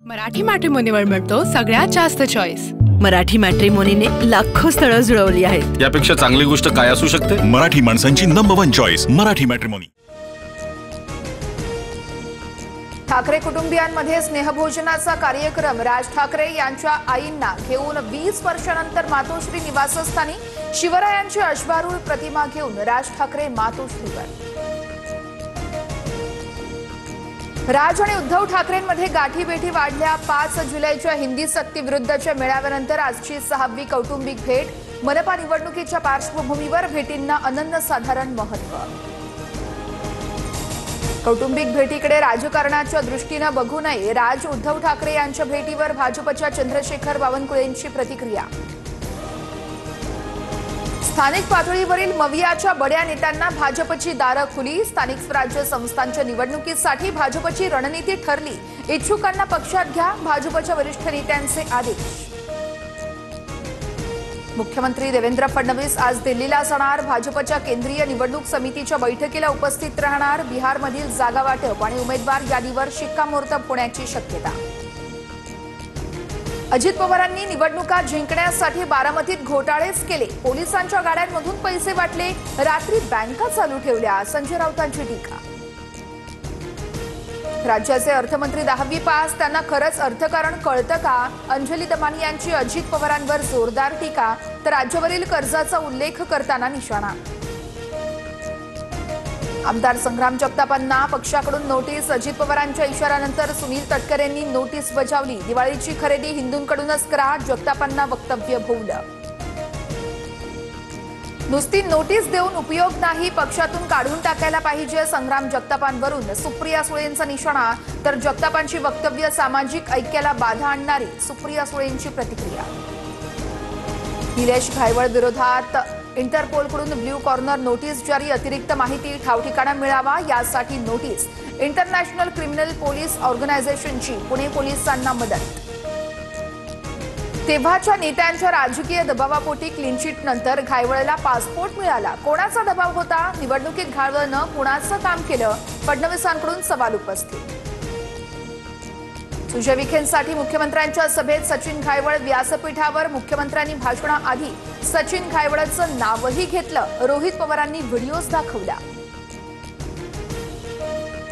मराठी मॅट्रिमोनीवर मिळतो सगळ्यात जास्त चॉईस। मराठी मॅट्रिमोनीने लाखो स्थळं जुळवली आहेत। यापेक्षा चांगली गोष्ट काय असू शकते? मराठी माणसांची number 1 choice Marathi matrimony. Thackeray कुटुंबियांमध्ये स्नेहभोजनाचा कार्यक्रम। राज ठाकरे यांच्या आईंना घेऊन 20 वर्षांनंतर मातोश्री निवासस्थानी शिवरायांची अश्वारूढ प्रतिमा घेऊन राज ठाकरे मातोश्रीवर। राज आणि उद्धव ठाकरेंमध्ये गाठीभेटी वाढल्या। 5 जुलैच्या हिंदी सक्ती विरुद्धच्या मेळाव्यानंतर आजची 6वी कौटुंबिक भेट। मनपा निवडणुकीच्या पार्श्वभूमीवर भेटींना अनन्यसाधारण महत्त्व। कौटुंबिक भेटीकडे राजकारणाच्या दृष्टीने बघू नये, राज उद्धव ठाकरे यांच्या भेटीवर भाजपच्या चंद्रशेखर बावनकुळेंची प्रतिक्रिया। स्थानिक पातळीवरील मवियाच्या बड्या नेत्यांना भाजपची दारं खुली। स्थानिक स्वराज्य संस्थांच्या निवडणुकीसाठी भाजपची रणनीती ठरली। इच्छुकांना पक्षात घ्या, भाजपच्या वरिष्ठ नेत्यांचे आदेश। मुख्यमंत्री देवेंद्र फडणवीस आज दिल्लीला जाणार। भाजपच्या केंद्रीय निवडणूक समितीच्या बैठकीला उपस्थित राहणार। बिहारमधील जागा वाटप आणि उमेदवार यादीवर शिक्कामोर्तब होण्याची शक्यता। अजित पवारांनी निवडणुका जिंकण्यासाठी बारामतीत घोटाळेच केले। पोलिसांच्या गाड्यांमधून पैसे वाटले, रात्री बँका चालू ठेवल्या, संजय राऊतांची टीका। राज्याचे अर्थमंत्री 10वी पास, त्यांना खरंच अर्थकारण कळतं का? अंजली दमानी यांची अजित पवारांवर जोरदार टीका, तर राज्यावरील कर्जाचा उल्लेख करताना निशाणा। आमदार संग्राम जगतापांना पक्षाकडून नोटीस। अजित पवारांच्या इशाऱ्यानंतर सुनील तटकरेंनी नोटीस बजावली। दिवाळीची खरेदी हिंदूंकडूनच करा, जगतापांना वक्तव्य भोवलं। नुसती नोटीस देऊन उपयोग नाही, पक्षातून काढून टाकायला पाहिजे। संग्राम जगतापांवरून सुप्रिया सुळेंचा निशाणा, तर जगतापांची वक्तव्य सामाजिक ऐक्याला बाधा आणणारी, सुप्रिया सुळेंची प्रतिक्रिया। निलेश घायवळ विरोधात इंटरपोलकडून ब्ल्यू कॉर्नर नोटीस जारी। अतिरिक्त माहिती ठावठिकाणा मिळावा यासाठी नोटीस। इंटरनॅशनल क्रिमिनल पोलीस ऑर्गनायझेशनची पुणे पोलिसांना मदत। तेव्हाच्या नेत्यांच्या राजकीय दबावापोटी क्लीनचिट नंतर घायवळला पासपोर्ट मिळाला। कोणाचा दबाव होता? निवडणुकीत घायवळनं कोणाचं काम केलं? फडणवीसांकडून सवाल उपस्थित। सुजय विखेंसाठी मुख्यमंत्र्यांच्या सभेत सचिन घायवळ व्यासपीठावर। मुख्यमंत्र्यांनी भाषणाआधी सचिन घायवळचं नावही घेतलं। रोहित पवारांनी व्हिडिओज दाखवला।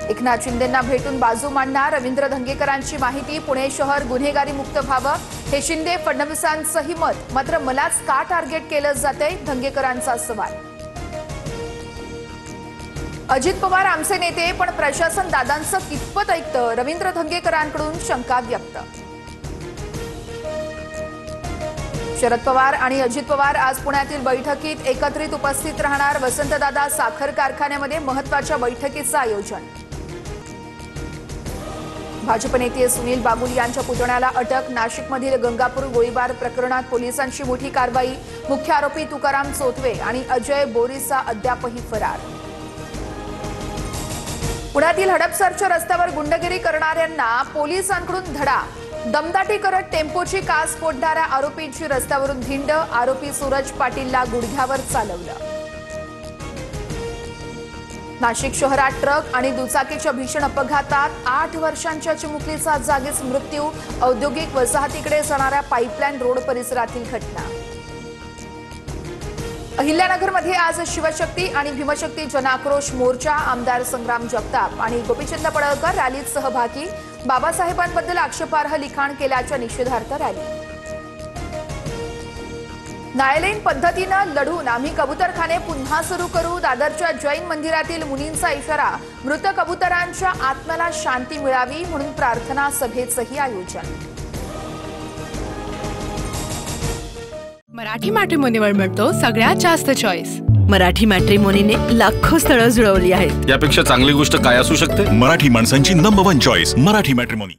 एकनाथ शिंदेंना भेटून बाजू मांडणार। रवींद्र धंगेकरांची माहिती, पुणे शहर गुन्हेगारी मुक्त व्हावं हे शिंदे फडणवीसांचंही मत। मात्र मलाच का टार्गेट केलं जातंय? धंगेकरांचा सवाल। अजित पवार आमचे नेते, पण प्रशासन दादांचं कितपत ऐकतं? रवींद्र धंगेकरांकडून शंका व्यक्त। शरद पवार आणि अजित पवार आज पुण्यातील बैठकीत एकत्रित उपस्थित राहणार। वसंतदादा साखर कारखान्यामध्ये महत्त्वाच्या बैठकीचं आयोजन। भाजप नेते सुनील बाबुल यांच्या पुतण्याला अटक। नाशिकमधील गंगापूर गोळीबार प्रकरणात पोलिसांची मोठी कारवाई। मुख्य आरोपी तुकाराम चोथवे आणि अजय बोरीसा अद्यापही फरार। पुण्यातील हडपसरच्या रस्त्यावर गुंडगिरी करणाऱ्यांना पोलिसांकडून धडा। दमदाटी करत टेम्पोची कास फोडणाऱ्या आरोपींची रस्त्यावरून धिंड। आरोपी सूरज पाटीलला गुडघ्यावर चालवलं। नाशिक शहरात ट्रक आणि दुचाकीच्या भीषण अपघातात 8 वर्षांच्या चिमुकलीचा जागीच मृत्यू। औद्योगिक वसाहतीकडे जाणाऱ्या पाईपलाईन रोड परिसरातील घटना। अहिल्यानगरमध्ये आज शिवशक्ती आणि भीमशक्ती जनाक्रोश मोर्चा। आमदार संग्राम जगताप आणि गोपीचंद पडळकर रॅलीत सहभागी। बाबासाहेबांबद्दल आक्षेपार्ह लिखाण केल्याच्या निषेधार्थ रॅली। न्यायालयीन पद्धतीनं लढून आम्ही कबूतरखाने पुन्हा सुरू करू। दादरच्या जैन मंदिरातील मुनींचा इशारा। मृत कबूतरांच्या आत्म्याला शांती मिळावी म्हणून प्रार्थना सभेचंही आयोजन। मराठी मॅट्रिमोनीवर मिळतो सगळ्यात जास्त चॉईस। मराठी मॅट्रिमोनीने लाखो स्थळं जुळवली आहेत। यापेक्षा चांगली गोष्ट काय असू शकते? मराठी माणसांची नंबर 1 चॉईस मराठी मॅट्रिमोनी।